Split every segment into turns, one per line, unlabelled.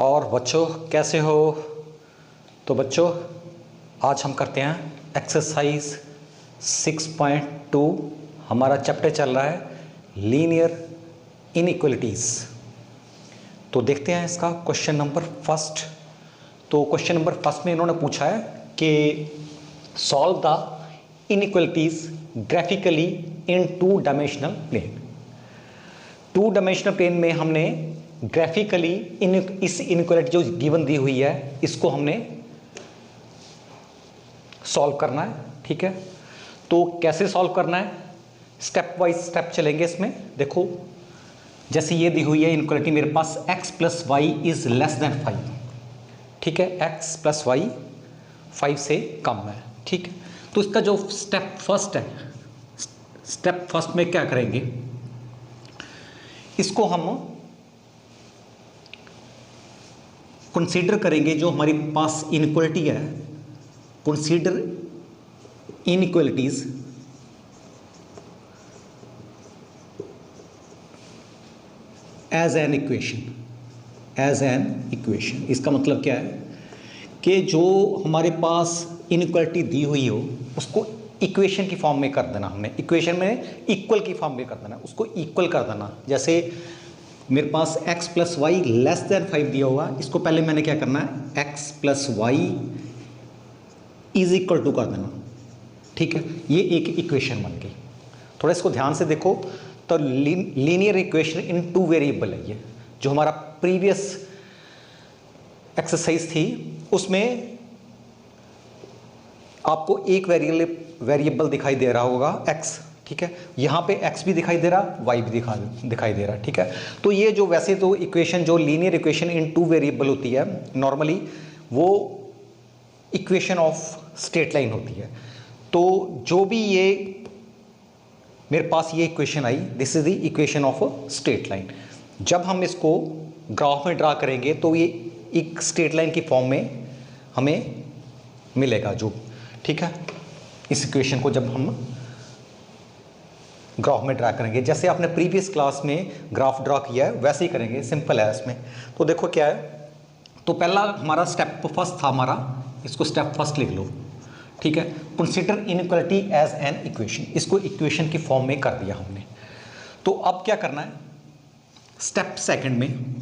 और बच्चों कैसे हो। तो बच्चों आज हम करते हैं एक्सरसाइज 6.2। हमारा चैप्टर चल रहा है लीनियर इनइक्वलिटीज़। तो देखते हैं इसका क्वेश्चन नंबर फर्स्ट। तो क्वेश्चन नंबर फर्स्ट में इन्होंने पूछा है कि solve the inequalities graphically in 2 dimensional plane. 2 dimensional plane में हमने ग्राफिकली इस इनइक्वलिटी जो गिवन दी हुई है इसको हमने सॉल्व करना है। ठीक है, तो कैसे सॉल्व करना है, स्टेप वाइज स्टेप चलेंगे इसमें। देखो जैसे ये दी हुई है इनइक्वलिटी मेरे पास x plus Y is less than 5। ठीक है, x प्लस वाई 5 से कम है। ठीक है, तो इसका जो स्टेप फर्स्ट है, स्टेप फर्स्ट में क्या करेंगे, इसको हम कंसीडर करेंगे जो हमारे पास इनइक्वलिटी है, consider inequalities as an equation. इसका मतलब क्या है कि जो हमारे पास इनइक्वलिटी दी हुई हो उसको इक्वेशन की फॉर्म में कर देना। हमने इक्वेशन में इक्वल की फॉर्म में कर देना, उसको इक्वल कर देना। जैसे मेरे पास x plus Y less than 5 दिया हुआ, इसको पहले मैंने क्या करना है, x plus Y is equal to कर देना। ठीक है, ये एक इक्वेशन बन गई। थोड़ा इसको ध्यान से देखो तो लीनियर इक्वेशन इन 2 वेरिएबल है। ये जो हमारा प्रीवियस एक्सरसाइज थी उसमें आपको एक वेरिएबल दिखाई दे रहा होगा x। ठीक है, यहाँ पे x भी दिखाई दे रहा, y भी दिखाई दे रहा। ठीक है, तो ये जो वैसे तो इक्वेशन जो लीनियर इक्वेशन इन 2 वेरिएबल होती है नॉर्मली वो इक्वेशन ऑफ स्ट्रेट लाइन होती है। तो जो भी ये मेरे पास ये equation I, this is the equation of a straight line. जब हम इसको ग्राफ में ड्रा करेंगे तो ये एक स्ट्रेट लाइन की फॉर्म में हमें मिलेगा जो। ठीक है, इस इक्वेशन को जब हम ग्राफ में ड्रा करेंगे, जैसे आपने प्रीवियस क्लास में ग्राफ ड्रा किया है वैसे ही करेंगे, सिंपल है इसमें। तो देखो क्या है, तो पहला हमारा स्टेप फर्स्ट था हमारा, इसको स्टेप फर्स्ट लिख लो। ठीक है, consider inequality as an equation, इसको इक्वेशन की फॉर्म में कर दिया हमने। तो अब क्या करना है, स्टेप सेकंड में,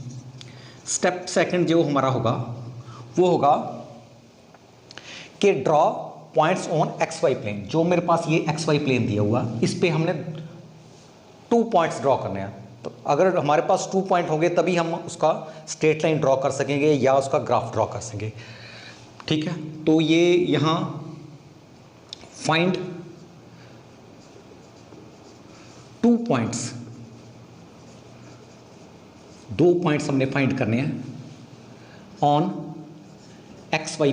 स्टेप सेकंड जो हमारा होगा वो होगा कि draw points on X Y plane. जो मेरे पास ये एक्स वाई प्लेन दिया हुआ इस पे हमने 2 पॉइंट्स ड्रॉ करने हैं। तो अगर हमारे पास 2 पॉइंट होंगे तभी हम उसका स्ट्रेट लाइन ड्रॉ कर सकेंगे या उसका ग्राफ ड्रॉ कर सकेंगे। ठीक है, तो ये यहाँ फाइंड 2 पॉइंट्स, 2 पॉइंट्स हमने फाइंड करने हैं ऑन एक्स वाई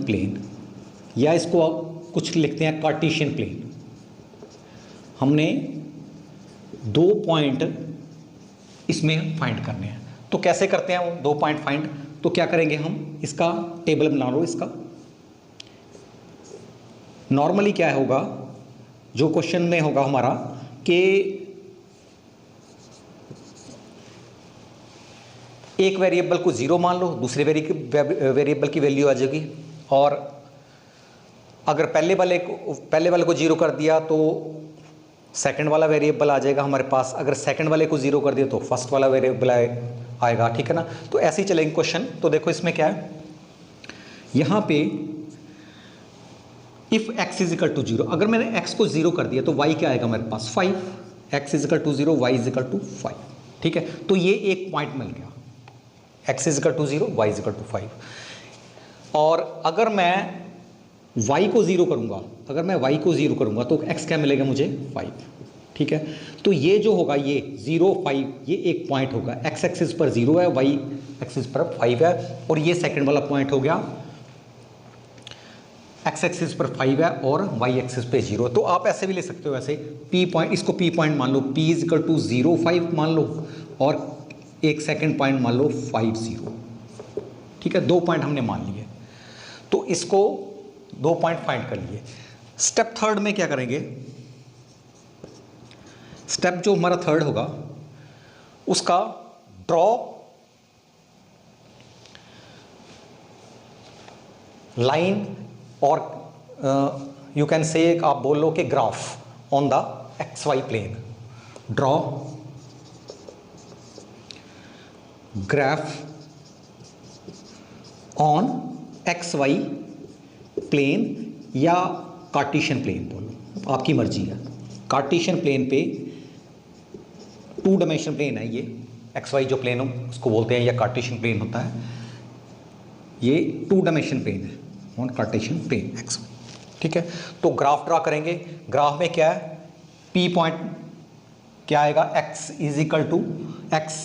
प्लेन, या इसको कुछ लिखते हैं कार्टेशियन प्लेन। हमने 2 पॉइंट इसमें फाइंड करने हैं। तो कैसे करते हैं वो 2 पॉइंट फाइंड, तो क्या करेंगे हम, इसका टेबल बना लो। इसका नॉर्मली क्या होगा, जो क्वेश्चन में होगा हमारा कि एक वेरिएबल को 0 मान लो, दूसरे वेरिएबल की वैल्यू आ जाएगी, और अगर पहले वाले को 0 कर दिया तो सेकंड वाला वेरिएबल आ जाएगा हमारे पास, अगर सेकंड वाले को 0 कर दिया तो फर्स्ट वाला वेरिएबल आएगा। ठीक है ना, तो ऐसे ही चलेंगे क्वेश्चन। तो देखो इसमें क्या है, यहाँ पे if x is equal to 0, अगर मैंने x को 0 कर दिया तो y क्या आएगा मेरे पास 5, x is equal to 0, y is equal to 5। ठीक है, तो ये एक पॉइंट मिल गया, x is equal to 0, y is equal to 5। और अगर मैं y को 0 करूंगा, अगर मैं y को 0 करूंगा तो x क्या मिलेगा मुझे 5। ठीक है, तो ये जो होगा ये 0 5 ये एक पॉइंट होगा, x एक्सिस पर 0 है, y एक्सिस पर 5 है, और ये सेकंड वाला पॉइंट हो गया, x एक्सिस पर 5 है और y एक्सिस पे 0। तो आप ऐसे भी ले सकते हो, ऐसे p पॉइंट, इसको p पॉइंट मान लो, p इज इक्वल टू 0 5 मान लो, और एक सेकंड पॉइंट मान लो 5 0। ठीक है, 2 पॉइंट हमने मान लिए, तो इसको 2 पॉइंट फाइंड कर लिए। स्टेप थर्ड में क्या करेंगे, स्टेप जो हमारा थर्ड होगा उसका ड्रॉ लाइन और यू कैन से आप बोल लो कि graph on the X Y plane, draw graph on X Y plane या कार्टेशियन प्लेन बोलो, आपकी मर्जी है। कार्टेशियन प्लेन पे 2 डायमेंशनल प्लेन है ये, एक्स वाई जो प्लेन हो उसको बोलते हैं, या कार्टेशियन प्लेन होता है, ये 2 डायमेंशनल प्लेन है on Cartesian plane X Y, ठीक है। तो ग्राफ ड्रा करेंगे, ग्राफ में क्या है, पी पॉइंट क्या आएगा, X is equal to, X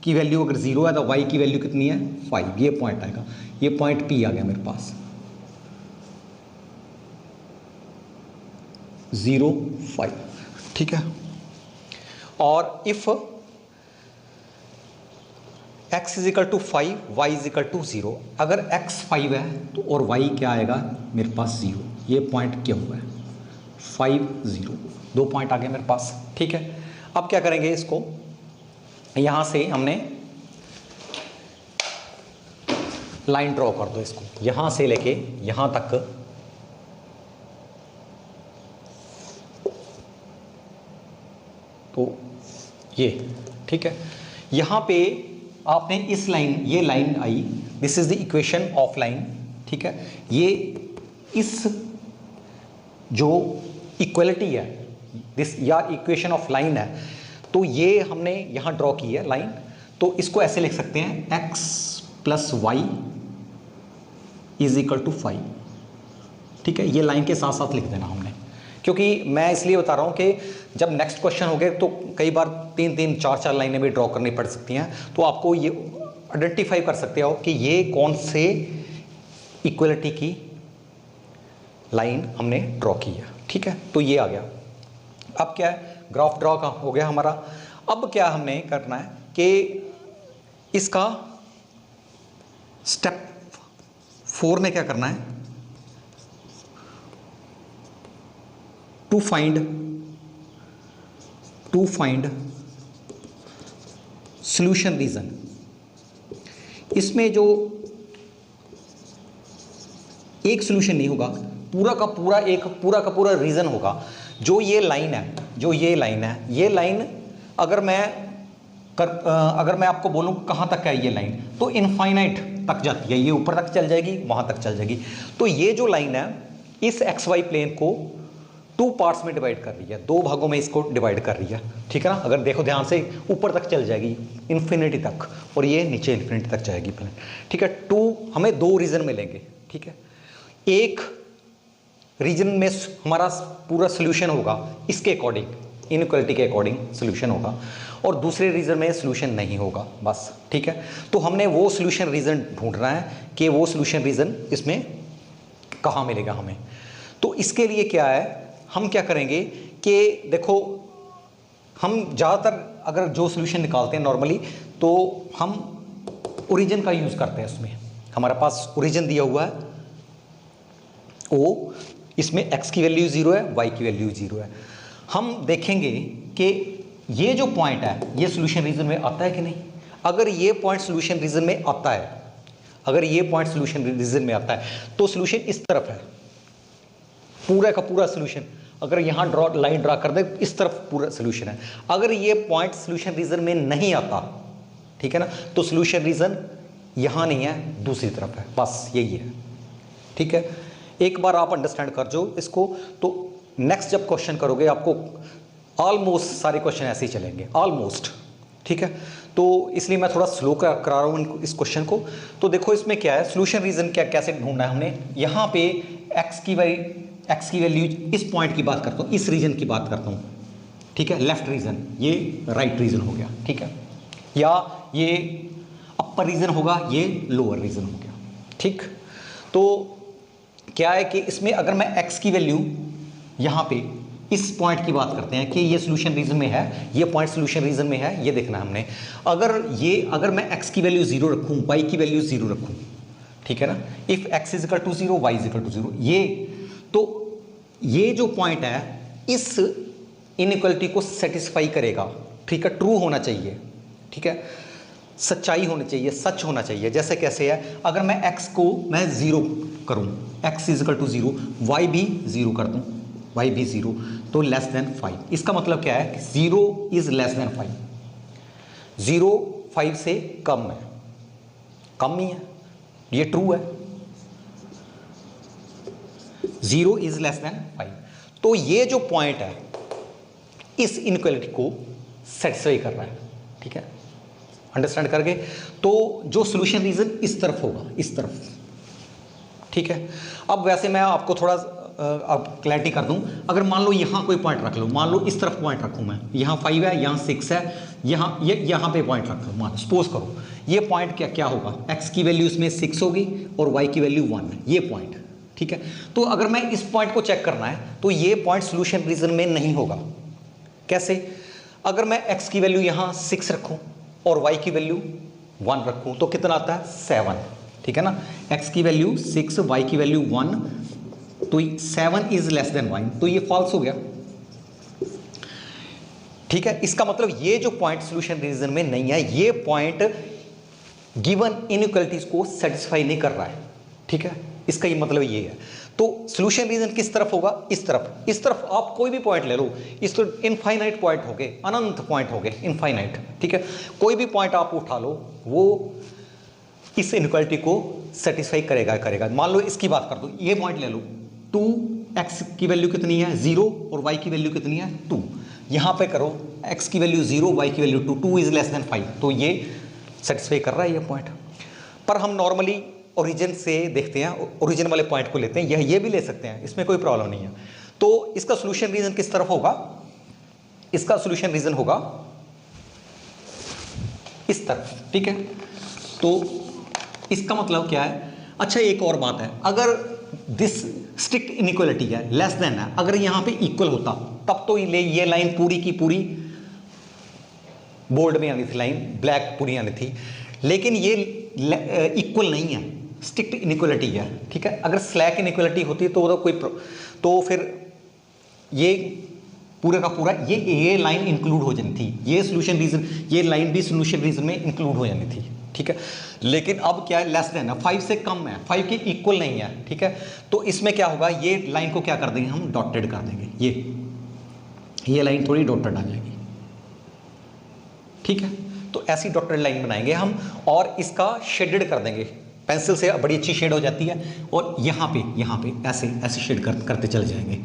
की वैल्यू अगर 0 है तो वाई की वैल्यू कितनी है 5, ये पॉइंट आएगा, ये पॉइंट पी आ गया मेरे पास 0 5, ठीक है। और if x is equal to 5 y is equal to 0, अगर x 5 है तो और y क्या आएगा मेरे पास 0, ये पॉइंट क्या हुआ है 5 0, 2 पॉइंट आ गए मेरे पास, ठीक है। अब क्या करेंगे, इसको यहां से हमने लाइन ड्रॉ कर दो, इसको यहां से लेके यहां तक तो ये, ठीक है। यहां पे आपने इस लाइन, ये line I, this is the equation of line, ठीक है। ये इस जो इक्वलिटी है दिस या इक्वेशन ऑफ लाइन है, तो ये हमने यहां ड्रॉ की है लाइन, तो इसको ऐसे लिख सकते हैं x plus Y is equal to 5, ठीक है। ये लाइन के साथ साथ लिख देना हमने, क्योंकि मैं इसलिए बता रहा हूं कि जब नेक्स्ट क्वेश्चन हो गए तो कई बार 3-3 4-4 लाइनें भी ड्रॉ करनी पड़ सकती हैं, तो आपको ये आइडेंटिफाई कर सकते हो कि ये कौन से इक्वलिटी की लाइन हमने ड्रॉ की है, ठीक है। तो ये आ गया। अब क्या है, ग्राफ ड्रॉ का हो गया हमारा। अब क्या हमने करना है कि इसका स्टेप 4 में क्या करना है, टू फाइंड सॉल्यूशन रीजन। इसमें जो एक सॉल्यूशन नहीं होगा, पूरा का पूरा रीजन होगा। जो ये लाइन है, ये लाइन अगर मैं आपको बोलूं कहां तक है ये लाइन, तो इनफाइनाइट तक जाती है, ये ऊपर तक चल जाएगी, वहां तक चल जाएगी। तो ये जो लाइन है इस एक्स वाई प्लेन को 2 पार्ट्स में डिवाइड कर रही है, 2 भागों में इसको डिवाइड कर रही है, ठीक है ना। अगर देखो ध्यान से, ऊपर तक चल जाएगी इन्फिनिटी तक, और ये नीचे इन्फिनिटी तक जाएगी प्लेन, ठीक है। 2 हमें 2 रीजन मिलेंगे, ठीक है। एक रीजन में हमारा पूरा सोल्यूशन होगा इसके अकॉर्डिंग, इनइक्वालिटी के अकॉर्डिंग सोल्यूशन होगा, और दूसरे रीजन में सोल्यूशन नहीं होगा, बस, ठीक है। तो हमने वो सोल्यूशन रीजन ढूंढना है कि वो सोल्यूशन रीजन इसमें कहाँ मिलेगा हमें। तो इसके लिए क्या है, हम क्या करेंगे कि देखो, हम ज़्यादातर अगर जो सोल्यूशन निकालते हैं नॉर्मली, तो हम ओरिजिन का यूज़ करते हैं। उसमें हमारे पास ओरिजिन दिया हुआ है O, इसमें x की वैल्यू 0 है, y की वैल्यू 0 है। हम देखेंगे कि ये जो पॉइंट है ये सोल्यूशन रीजन में आता है कि नहीं। अगर ये पॉइंट सोल्यूशन रीजन में आता है, तो सोल्यूशन इस तरफ है, पूरा का पूरा सोल्यूशन। अगर यहाँ लाइन ड्रा कर दे, इस तरफ पूरा सोल्यूशन है। अगर ये पॉइंट सोल्यूशन रीजन में नहीं आता, ठीक है ना, तो सोल्यूशन रीजन यहाँ नहीं है, दूसरी तरफ है, बस यही है, ठीक है। एक बार आप अंडरस्टैंड कर जो इसको, तो नेक्स्ट जब क्वेश्चन करोगे आपको ऑलमोस्ट सारे क्वेश्चन ऐसे ही चलेंगे, ऑलमोस्ट, ठीक है। तो इसलिए मैं थोड़ा स्लो करा रहा हूँ इस क्वेश्चन को। तो देखो इसमें क्या है, सोल्यूशन रीजन क्या कैसे ढूंढना है हमने। यहाँ पे एक्स की वैल्यू, इस पॉइंट की बात करता हूँ, इस रीजन की बात करता हूँ, ठीक है, लेफ्ट रीजन, ये राइट रीजन हो गया, ठीक है, या ये अपर रीजन होगा, ये लोअर रीजन हो गया, ठीक। तो क्या है कि इसमें अगर मैं x की वैल्यू यहाँ पे इस पॉइंट की बात करते हैं कि ये सोल्यूशन रीजन में है, ये पॉइंट सोल्यूशन रीजन में है, ये देखना है हमने। अगर मैं x की वैल्यू 0 रखूँ, y की वैल्यू 0 रखूँ, ठीक है ना, if x is equal to 0, y is equal to 0, ये जो पॉइंट है इस इनइक्वालिटी को सेटिस्फाई करेगा, ठीक है, ट्रू होना चाहिए, ठीक है। सच्चाई होनी चाहिए, सच होना चाहिए। जैसे कैसे है, अगर मैं x को मैं 0 करूं, x is equal to 0, y भी 0 कर दूं, y भी 0, तो लेस देन 5। इसका मतलब क्या है कि 0 इज लेस देन 5, 0 5 से कम है, कम ही है, ये ट्रू है। 0 इज लेस देन 5, तो ये जो पॉइंट है इस इनइक्वालिटी को सेटिस्फाई कर रहा है। ठीक है, अंडरस्टैंड करके, तो जो सॉल्यूशन रीजन इस तरफ होगा, इस तरफ। ठीक है, अब वैसे मैं आपको थोड़ा अब क्लैरिटी कर दूं, अगर मान लो यहाँ कोई पॉइंट रख लो, मान लो इस तरफ पॉइंट रखूं मैं, यहाँ 5 है, यहाँ 6 है, यहाँ पे पॉइंट रख लो, मान सपोज करो ये पॉइंट क्या होगा, x की वैल्यू इसमें 6 होगी और y की वैल्यू 1 है, ये पॉइंट। ठीक है, तो अगर मैं इस पॉइंट को चेक करना है तो ये पॉइंट सॉल्यूशन रीजन में नहीं होगा। कैसे, अगर मैं x की वैल्यू यहाँ 6 रखूँ और y की वैल्यू 1 रखूँ तो कितना आता है, 7। ठीक है ना, x की वैल्यू 6, y की वैल्यू 1, तो 7 इज लेस देन 1, तो ये फॉल्स हो गया। ठीक है, इसका मतलब ये जो पॉइंट सॉल्यूशन रीजन में नहीं है, ये पॉइंट गिवन इनइक्वालिटीज को सेटिस्फाई नहीं कर रहा है। ठीक है, इसका ये मतलब ये है। तो सॉल्यूशन रीजन किस तरफ होगा, इस तरफ। इस तरफ आप कोई भी पॉइंट ले लो, इस तो इनफाइनाइट पॉइंट हो गए, अनंत पॉइंट हो गए, इनफाइनाइट। ठीक है, कोई भी पॉइंट आप उठा लो, वो इस इनइक्वालिटी को सेटिस्फाई करेगा। मान लो इसकी बात कर दो, ये पॉइंट ले लो, 2x की वैल्यू कितनी है, 0, और y की वैल्यू कितनी है, 2। यहाँ पे करो x की वैल्यू 0, y की वैल्यू 2, 2 इज लेस देन 5, तो ये सेटिस्फाई कर रहा है ये पॉइंट। पर हम नॉर्मली ओरिजिन से देखते हैं, ओरिजिन वाले पॉइंट को लेते हैं, ये भी ले सकते हैं, इसमें कोई प्रॉब्लम नहीं है। तो इसका सॉल्यूशन रीजन किस तरफ होगा, इसका सॉल्यूशन रीजन होगा इस तरफ। ठीक है, तो इसका मतलब क्या है। अच्छा, एक और बात है, अगर दिस स्ट्रिक्ट इनइक्वालिटी है, लेस देन है, अगर यहां पे इक्वल होता तब तो ये लाइन पूरी की पूरी बोल्ड में आनी थी, लाइन ब्लैक पूरी आनी थी, लेकिन ये इक्वल नहीं है, स्ट्रिक्ट इनइक्वालिटी है। ठीक है, अगर स्लैक इनइक्वालिटी होती तो फिर ये पूरे का पूरा ये लाइन इंक्लूड हो जानी थी, ये सॉल्यूशन रीजन, ये लाइन भी सॉल्यूशन रीजन में इंक्लूड हो जानी थी। ठीक है, लेकिन अब क्या है, लेस देन है, 5 से कम है, 5 के इक्वल नहीं है। ठीक है, तो इसमें क्या होगा, ये लाइन को क्या कर देंगे हम, डॉटेड कर देंगे, ये लाइन थोड़ी डॉटेड आ जाएगी। ठीक है, तो ऐसी डॉटेड लाइन बनाएंगे हम और इसका शेडेड कर देंगे, पेंसिल से बड़ी अच्छी शेड हो जाती है, और यहाँ पे ऐसे शेड करते चले जाएंगे।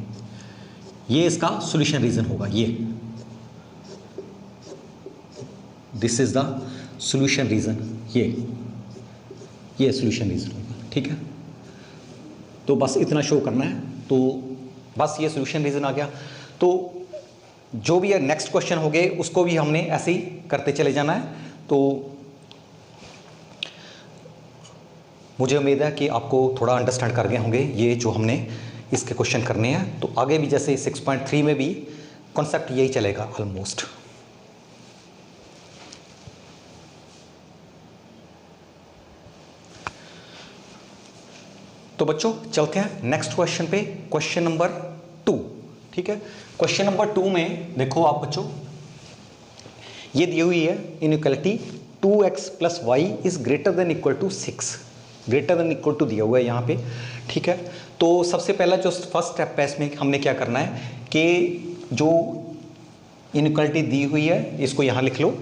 ये इसका सॉल्यूशन रीजन होगा, this is the solution region, ये सॉल्यूशन रीजन होगा। ठीक है, तो बस इतना शो करना है, तो बस ये सॉल्यूशन रीजन आ गया। तो जो भी नेक्स्ट क्वेश्चन हो गए उसको भी हमने ऐसे ही करते चले जाना है। तो मुझे उम्मीद है कि आपको थोड़ा अंडरस्टैंड कर गए होंगे ये जो हमने इसके क्वेश्चन करने हैं। तो आगे भी जैसे 6.3 में भी कॉन्सेप्ट यही चलेगा ऑलमोस्ट। तो बच्चों चलते हैं नेक्स्ट क्वेश्चन पे, क्वेश्चन नंबर 2। ठीक है, क्वेश्चन नंबर 2 में देखो आप बच्चों, ये दी हुई है inequality 2x plus Y is greater than equal to 6, greater than equal to दिया हुआ है यहाँ पे। ठीक है, तो सबसे पहला जो फर्स्ट स्टेप है इसमें हमने क्या करना है कि जो इनइक्वालिटी दी हुई है इसको यहाँ लिख लो,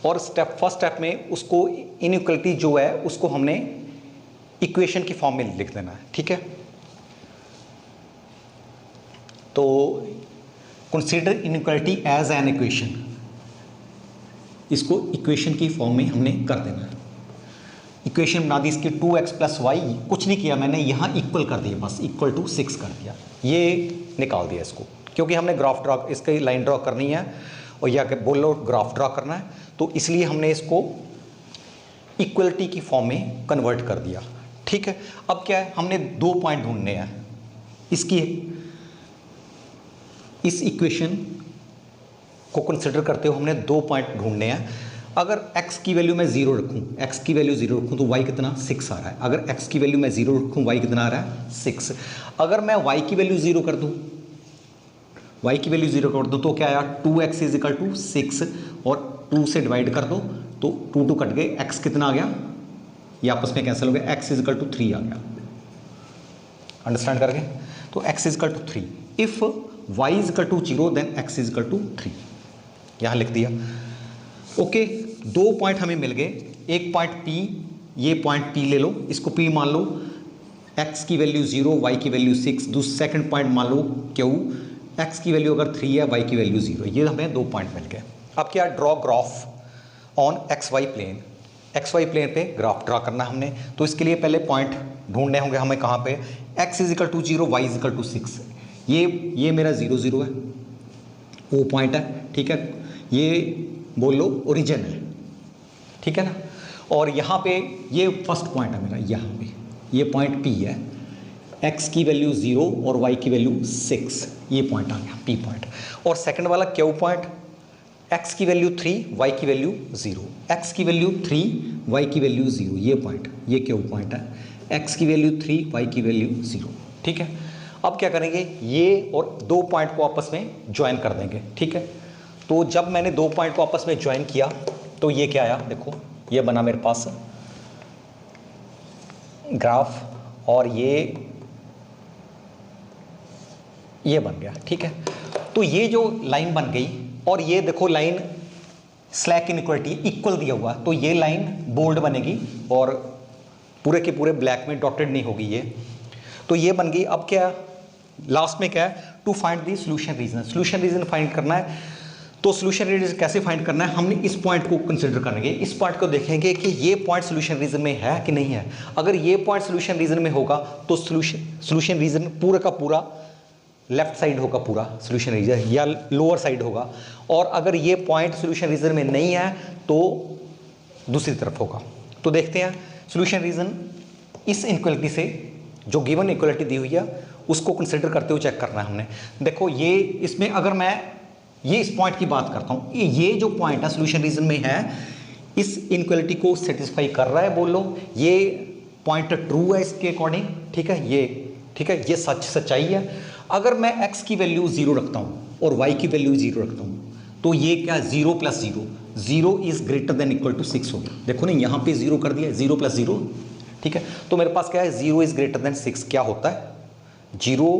और फर्स्ट स्टेप में उसको इनइक्वालिटी जो है उसको हमने इक्वेशन की फॉर्म में लिख देना है। ठीक है, तो consider inequality as an equation, इसको इक्वेशन की फॉर्म में हमने कर देना है। इक्वेशन बना दी इसकी 2x प्लस वाई, कुछ नहीं किया मैंने, यहाँ इक्वल कर दिया, बस इक्वल टू 6 कर दिया, ये निकाल दिया इसको, क्योंकि हमने ग्राफ ड्रॉ, इसकी लाइन ड्रॉ करनी है और या कि बोलो ग्राफ ड्रॉ करना है, तो इसलिए हमने इसको इक्वलिटी की फॉर्म में कन्वर्ट कर दिया। ठीक है, अब क्या है, हमने 2 पॉइंट ढूंढने हैं इसकी, इस इक्वेशन को कंसिडर करते हुए हमने 2 पॉइंट ढूंढने हैं। अगर x की वैल्यू मैं 0 रखूं, x की वैल्यू 0 रखूं तो y कितना 6 आ रहा है। अगर x की वैल्यू मैं 0 रखूं, y कितना आ रहा है 6। अगर मैं y की वैल्यू 0 कर दूं, y की वैल्यू 0 कर दूं तो क्या आया 2x इज इक्वल टू 6, और 2 से डिवाइड कर दो तो 2 2 कट गए, एक्स कितना आ गया, ये आपस में कैंसिल हो गया, एक्स इजिकल टू 3 आ गया। अंडरस्टैंड करके, तो X is equal to 3, if Y is equal to 0 then X is equal to 3, यहाँ लिख दिया। ओके, 2 पॉइंट हमें मिल गए, एक पॉइंट P, ये पॉइंट P ले लो, इसको P मान लो, x की वैल्यू 0, y की वैल्यू 6, दूसरा सेकंड पॉइंट मान लो Q, x की वैल्यू अगर 3 है, y की वैल्यू 0, ये हमें 2 पॉइंट मिल गए। अब क्या, draw graph on XY plane, XY plane पे ग्राफ ड्रा करना हमने, तो इसके लिए पहले पॉइंट ढूंढने होंगे हमें, कहाँ पे, x is equal to 0, y is equal to 6, ये मेरा 0 0 है, वो पॉइंट है, ठीक है, ये बोल लो ओरिजिन है, ठीक है ना। और यहाँ पे ये फर्स्ट पॉइंट है मेरा, यहाँ पे ये पॉइंट P है, x की वैल्यू 0 और y की वैल्यू 6, ये पॉइंट आ गया P पॉइंट। और सेकंड वाला Q पॉइंट, x की वैल्यू 3, y की वैल्यू 0, x की वैल्यू 3, y की वैल्यू 0, ये पॉइंट, ये Q पॉइंट है, x की वैल्यू 3, y की वैल्यू 0, ठीक है। अब क्या करेंगे, ये और 2 पॉइंट को आपस में ज्वाइन कर देंगे, ठीक है। तो जब मैंने 2 पॉइंट को आपस में ज्वाइन किया तो ये क्या आया, देखो ये बना मेरे पास ग्राफ, और ये बन गया, ठीक है। तो ये जो लाइन बन गई, और ये देखो लाइन स्लैक इनइक्वालिटी इक्वल दिया हुआ, तो ये लाइन बोल्ड बनेगी और पूरे के पूरे ब्लैक में डॉटेड नहीं होगी ये, तो ये बन गई। अब क्या लास्ट में क्या है, to find the solution region, solution region find करना है। तो सॉल्यूशन रीजन कैसे फाइंड करना है, हमने इस पॉइंट को कंसिडर करेंगे, इस पॉइंट को देखेंगे कि ये पॉइंट सॉल्यूशन रीजन में है कि नहीं है। अगर ये पॉइंट सॉल्यूशन रीजन में होगा तो सॉल्यूशन रीजन पूरा का पूरा लेफ्ट साइड होगा, पूरा सॉल्यूशन रीजन, या लोअर साइड होगा। और अगर ये पॉइंट सॉल्यूशन रीजन में नहीं है तो दूसरी तरफ होगा। तो देखते हैं सॉल्यूशन रीजन, इस इनइक्वालिटी से जो गिवन इक्वालिटी दी हुई है उसको कंसिडर करते हुए चेक करना है हमने। देखो ये इसमें अगर मैं ये इस पॉइंट की बात करता हूँ, ये जो पॉइंट है सॉल्यूशन रीजन में है, इस इनइक्वालिटी को सेटिस्फाई कर रहा है, बोल लो ये पॉइंट ट्रू है इसके अकॉर्डिंग, ठीक है, ये ठीक है, ये सच्चाई है। अगर मैं x की वैल्यू 0 रखता हूँ और y की वैल्यू 0 रखता हूँ तो ये क्या 0 + 0, 0 is greater than equal to 6 होगा। देखो ना यहाँ पे 0 कर दिया, 0 + 0, ठीक है। तो मेरे पास क्या है, 0 इज ग्रेटर देन 6 क्या होता है, 0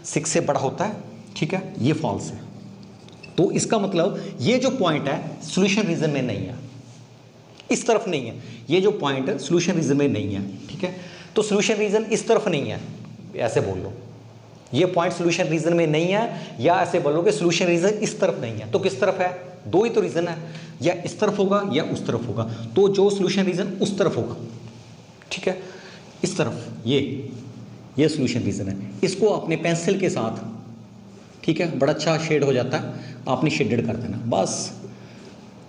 6 से बड़ा होता है, ठीक है, ये फॉल्स है। तो इसका मतलब ये जो पॉइंट है सॉल्यूशन रीजन में नहीं है, इस तरफ नहीं है, ये जो पॉइंट है सॉल्यूशन रीजन में नहीं है, ठीक है। तो सॉल्यूशन रीजन इस तरफ नहीं है, ऐसे बोल लो, ये पॉइंट सॉल्यूशन रीजन में नहीं है, या ऐसे बोलोगे सॉल्यूशन रीजन इस तरफ नहीं है। तो किस तरफ है, 2 ही तो रीजन है, या इस तरफ होगा या उस तरफ होगा। तो जो सॉल्यूशन रीजन उस तरफ होगा, ठीक है, इस तरफ, ये सॉल्यूशन रीजन है। इसको अपने पेंसिल के साथ, ठीक है, बड़ा अच्छा शेड हो जाता है, आपने शेडेड कर देना, बस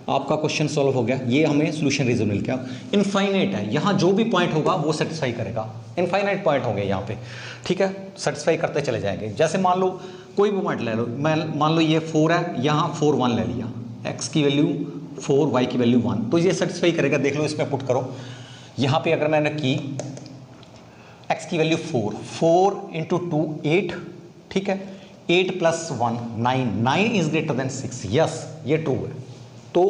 आपका क्वेश्चन सॉल्व हो गया। ये हमें सॉल्यूशन रीजन मिल गया। इनफाइनाइट है, यहाँ जो भी पॉइंट होगा वो सेटिस्फाई करेगा, इनफाइनाइट पॉइंट होंगे यहाँ पे, ठीक है, सेटिस्फाई करते चले जाएंगे। जैसे मान लो कोई भी पॉइंट ले लो, मैं मान लो ये 4 है, यहाँ 4 1 ले लिया, x की वैल्यू 4, y की वैल्यू 1, तो ये सेटिस्फाई करेगा। देख लो इसमें पुट करो, यहाँ पे अगर मैंने की x की वैल्यू 4, 4 × 2 8, ठीक है, 8 + 1 9, 9 इज ग्रेटर देन 6, यस ये ट्रू है। तो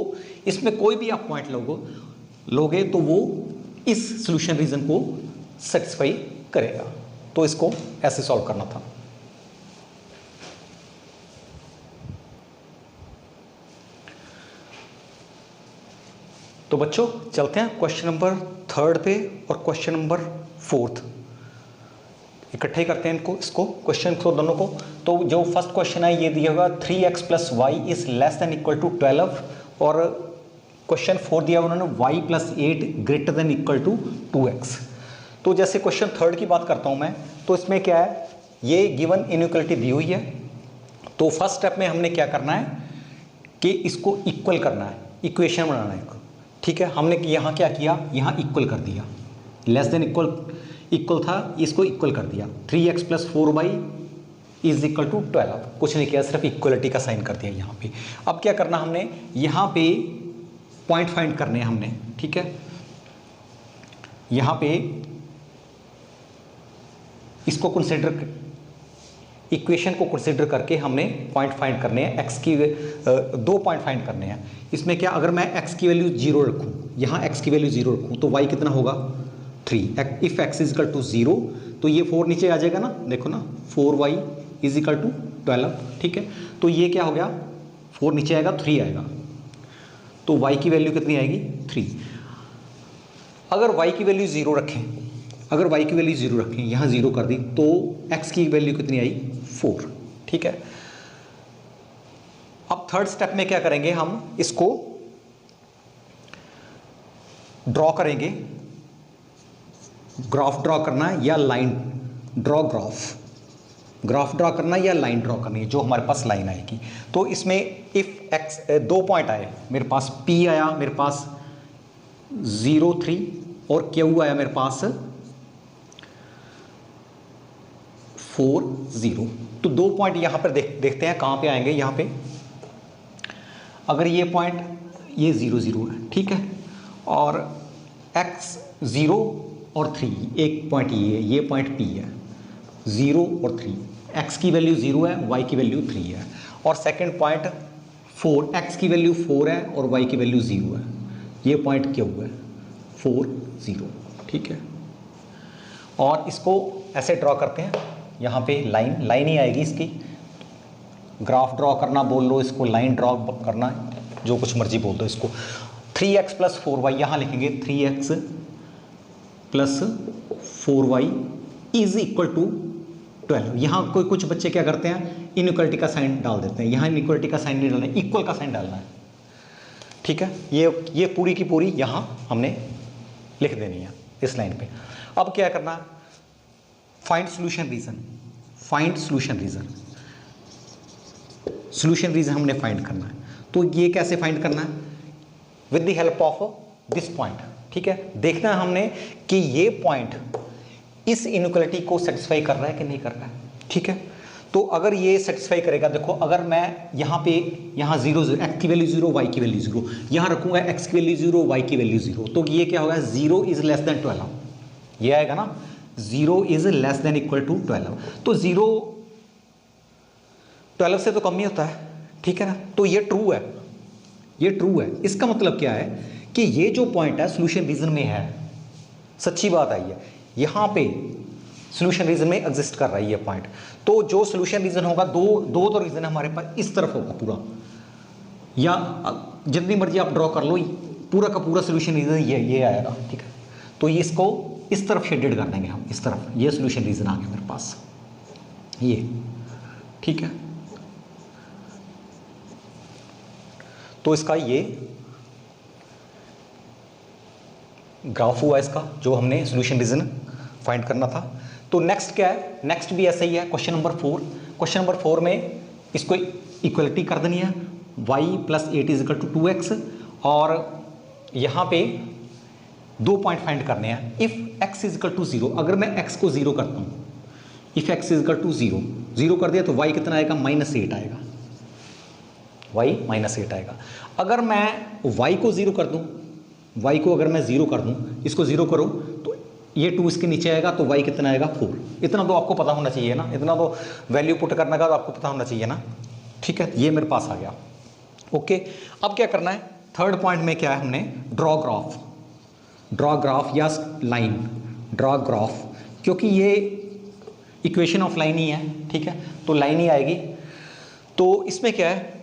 इसमें कोई भी आप पॉइंट लोगे तो वो इस सॉल्यूशन रीजन को सेटिस्फाई करेगा। तो इसको ऐसे सॉल्व करना था। तो बच्चों चलते हैं क्वेश्चन नंबर 3 पे और क्वेश्चन नंबर 4 इकट्ठे ही करते हैं इसको क्वेश्चन को दोनों को। तो जो फर्स्ट क्वेश्चन है ये दिया होगा 3x + y is less than equal to 12, और क्वेश्चन 4 दिया उन्होंने y + 8 greater than equal to 2x। तो जैसे क्वेश्चन 3 की बात करता हूं मैं, तो इसमें क्या है, ये गिवन इनइक्वालिटी दी हुई है। तो फर्स्ट स्टेप में हमने क्या करना है कि इसको इक्वल करना है, इक्वेशन बनाना है, ठीक है। हमने यहाँ क्या किया, यहाँ इक्वल कर दिया, लेस देन इक्वल था, इसको इक्वल कर दिया। 3x + 4y is equal to 12, कुछ नहीं किया, सिर्फ इक्वलिटी का साइन कर दिया यहाँ पे। अब क्या करना हमने, यहाँ पे पॉइंट फाइंड करने हैं हमने, ठीक है। यहाँ पे इसको कंसिडर इक्वेशन को कंसिडर करके हमने पॉइंट फाइंड करने हैं, एक्स की 2 पॉइंट फाइंड करने हैं। इसमें क्या, अगर मैं एक्स की वैल्यू 0 रखूँ, यहाँ एक्स की वैल्यू 0 रखूँ तो वाई कितना होगा 3। If X is equal to 0 तो ये 4 नीचे आ जाएगा ना, देखो ना 4y इज इक्वल टू 12। ठीक है, तो ये क्या हो गया, 4 नीचे आएगा 3 आएगा, तो y की वैल्यू कितनी आएगी 3। अगर y की वैल्यू 0 रखें, अगर y की वैल्यू 0 रखें, यहाँ 0 कर दी तो x की वैल्यू कितनी आई 4। ठीक है, अब थर्ड स्टेप में क्या करेंगे, हम इसको ड्रॉ करेंगे, ग्राफ ड्रॉ करना है या लाइन ड्रॉ, ग्राफ ड्रॉ करना है या लाइन ड्रॉ करनी है, जो हमारे पास लाइन आएगी। तो इसमें इफ एक्स 2 पॉइंट आए मेरे पास, P आया मेरे पास 0 3 और Q आया मेरे पास 4 0। तो 2 पॉइंट यहाँ पर देखते हैं कहाँ पे आएंगे। यहाँ पे अगर ये पॉइंट ये 0 0 है, ठीक है, और x 0 और 3 एक पॉइंट ये पॉइंट P है, 0 और 3, x की वैल्यू 0 है, y की वैल्यू 3 है, और सेकंड पॉइंट 4, x की वैल्यू 4 है और y की वैल्यू 0 है, ये पॉइंट Q है 4 0। ठीक है, और इसको ऐसे ड्रॉ करते हैं, यहाँ पे लाइन ही आएगी इसकी, ग्राफ ड्रॉ करना बोल लो इसको, लाइन ड्रॉ करना, जो कुछ मर्जी बोल दो इसको। 3x प्लस 4y यहाँ लिखेंगे, 3x plus 4y is equal to 12। यहाँ कुछ बच्चे क्या करते हैं, इनइक्वलिटी का साइन डाल देते हैं, यहाँ इनइक्वलिटी का साइन नहीं डालना है, इक्वल का साइन डालना है। ठीक है, ये पूरी की पूरी यहाँ हमने लिख देनी है इस लाइन पे। अब क्या करना है, find solution region, find solution region, solution region हमने फाइंड करना है। तो ये कैसे फाइंड करना है, with the help of this point. ठीक है, देखना है हमने कि ये पॉइंट इस इनइक्वालिटी को सेटिस्फाई कर रहा है कि नहीं कर रहा है। ठीक है, तो अगर ये सेटिस्फाई करेगा, देखो अगर मैं यहाँ पे यहाँ 0 0, एक्स की वैल्यू 0 वाई की वैल्यू 0, यहाँ रखूँगा एक्स की वैल्यू 0 वाई की वैल्यू 0, तो ये क्या होगा, 0 इज लेस देन 12, ये आएगा ना, 0 is less than equal to 12। तो 0 12 से तो कम ही होता है। ठीक है ना, तो ये ट्रू है, ये ट्रू है। इसका मतलब क्या है कि ये जो पॉइंट है सॉल्यूशन रीजन में है, सच्ची बात आई है, यहाँ पे सॉल्यूशन रीजन में एग्जिस्ट कर रहा है ये पॉइंट। तो जो सॉल्यूशन रीजन होगा, दो तो रीजन है हमारे पास, इस तरफ होगा पूरा, या जितनी मर्जी आप ड्रॉ कर लो, पूरा का पूरा सॉल्यूशन रीजन ये आएगा। ठीक है, तो ये इसको इस तरफ शेडेड कर देंगे हम, इस तरफ, ये सॉल्यूशन रीजन आ गया मेरे पास ये। ठीक है, तो इसका ये ग्राफ हुआ इसका, जो हमने सॉल्यूशन रीजन फाइंड करना था। तो नेक्स्ट क्या है, नेक्स्ट भी ऐसा ही है, क्वेश्चन नंबर 4। क्वेश्चन नंबर 4 में इसको इक्वलिटी कर देनी है, y plus 8 is equal to 2x, और यहाँ पे 2 पॉइंट फाइंड करने हैं। If x is equal to 0, अगर मैं x को 0 करता हूँ, if x is equal to 0 कर दिया तो y कितना आएगा, -8 आएगा, y -8 आएगा। अगर मैं y को 0 कर दूँ, y को अगर मैं 0 कर दूँ, इसको 0 करो तो ये 2 इसके नीचे आएगा, तो y कितना आएगा 4। इतना तो आपको पता होना चाहिए ना, इतना तो वैल्यू पुट करने का तो आपको पता होना चाहिए ना। ठीक है, ये मेरे पास आ गया। ओके, अब क्या करना है, थर्ड पॉइंट में क्या है, हमने ड्रॉ ग्राफ या लाइन ड्रॉ ग्राफ, क्योंकि ये इक्वेशन ऑफ लाइन ही है। ठीक है, तो लाइन ही आएगी। तो इसमें क्या है,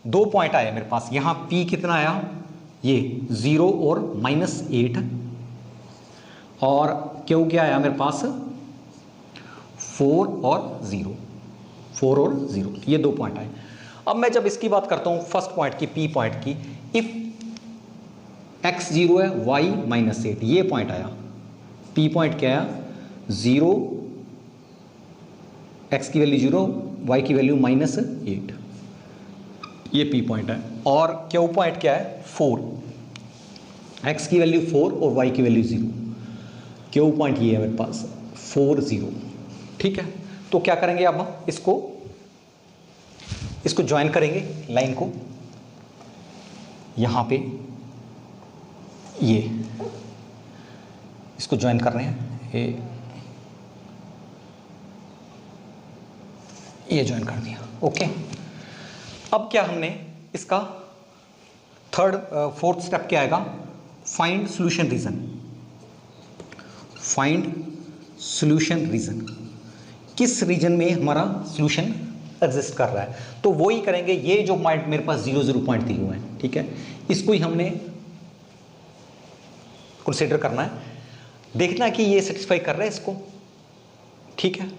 2 पॉइंट आए मेरे पास, यहाँ P कितना आया, ये 0 और -8, और Q क्या आया मेरे पास, 4 और 0, ये 2 पॉइंट आए। अब मैं जब इसकी बात करता हूँ फर्स्ट पॉइंट की, P पॉइंट की, इफ x 0 है, y -8, ये पॉइंट आया, P पॉइंट क्या आया, 0, x की वैल्यू 0, y की वैल्यू -8, ये P पॉइंट है। और Q पॉइंट क्या है, 4, x की वैल्यू 4 और y की वैल्यू 0, Q पॉइंट ये है मेरे पास 4 0। ठीक है, तो क्या करेंगे, अब इसको ज्वाइन करेंगे लाइन को, यहाँ पे ये इसको ज्वाइन कर रहे हैं, ये ज्वाइन कर दिया। ओके, अब क्या हमने इसका फोर्थ स्टेप क्या आएगा, find solution region. Find solution region, किस रीजन में हमारा सॉल्यूशन एग्जिस्ट कर रहा है, तो वो ही करेंगे। ये जो पॉइंट मेरे पास 0 0 पॉइंट दिए हुए हैं, ठीक है, इसको ही हमने कंसीडर करना है, देखना है कि ये सेटिस्फाई कर रहा है इसको, ठीक है।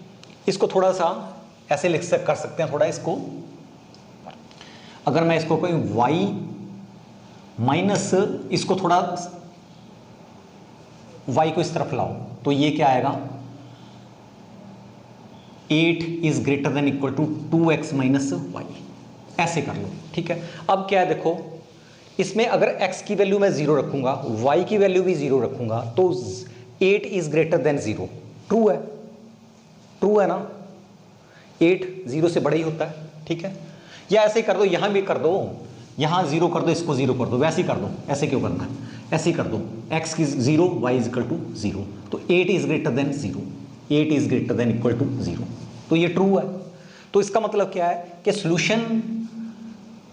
इसको थोड़ा सा ऐसे कर सकते हैं, थोड़ा इसको, अगर मैं इसको कोई y माइनस इसको थोड़ा y को इस तरफ लाओ, तो ये क्या आएगा, 8 is greater than equal to 2x minus Y, ऐसे कर लो, ठीक है। अब क्या है देखो, इसमें अगर x की वैल्यू मैं 0 रखूंगा, y की वैल्यू भी 0 रखूंगा, तो 8 इज ग्रेटर देन 0, ट्रू है, ट्रू है ना, 8 0 से बड़ा ही होता है, ठीक है। या ऐसे ही कर दो, यहां भी कर दो, यहां 0 कर दो, इसको 0 कर दो, वैसे ही कर दो, ऐसे क्यों करना है, ऐसे ही कर दो, x की 0 y इज इक्वल टू 0, तो 8 is greater than 0, 8 is greater than equal to 0, तो ये ट्रू है। तो इसका मतलब क्या है कि सॉल्यूशन,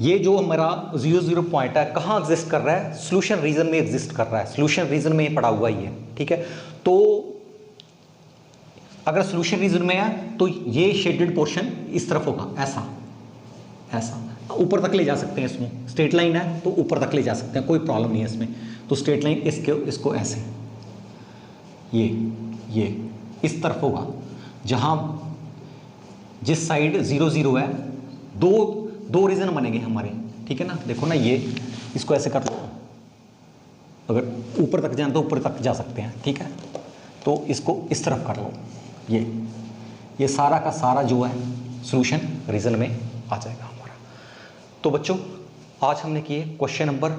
ये जो हमारा 0 0 पॉइंट है, कहाँ एग्जिस्ट कर रहा है, सॉल्यूशन रीजन में एग्जिस्ट कर रहा है, सॉल्यूशन रीजन में पड़ा हुआ ही है, ठीक है। तो अगर सॉल्यूशन रीजन में है तो ये शेडेड पोर्शन इस तरफ होगा, ऐसा ऐसा, ऊपर तक ले जा सकते हैं, इसमें स्ट्रेट लाइन है तो ऊपर तक ले जा सकते हैं, कोई प्रॉब्लम नहीं है इसमें। तो स्ट्रेट लाइन इसको ऐसे, ये इस तरफ होगा, जहां जिस साइड 0 0 है, दो रीजन बनेंगे हमारे, ठीक है ना। देखो ना, ये इसको ऐसे कर लो, अगर ऊपर तक जाए तो ऊपर तक जा सकते हैं, ठीक है। तो इसको इस तरफ कर लो, ये सारा का सारा जो है सॉल्यूशन रीजन में आ जाएगा हमारा। तो बच्चों, आज हमने किए क्वेश्चन नंबर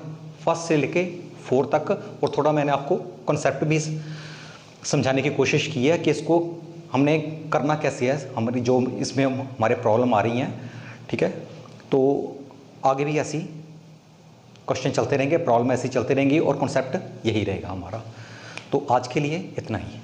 1 से लेके 4 तक, और थोड़ा मैंने आपको कॉन्सेप्ट भी समझाने की कोशिश की है कि इसको हमने करना कैसे है, हमारी जो इसमें हमारे प्रॉब्लम आ रही हैं, ठीक है। तो आगे भी ऐसी क्वेश्चन चलते रहेंगे, प्रॉब्लम ऐसी चलते रहेंगी, और कॉन्सेप्ट यही रहेगा हमारा। तो आज के लिए इतना ही।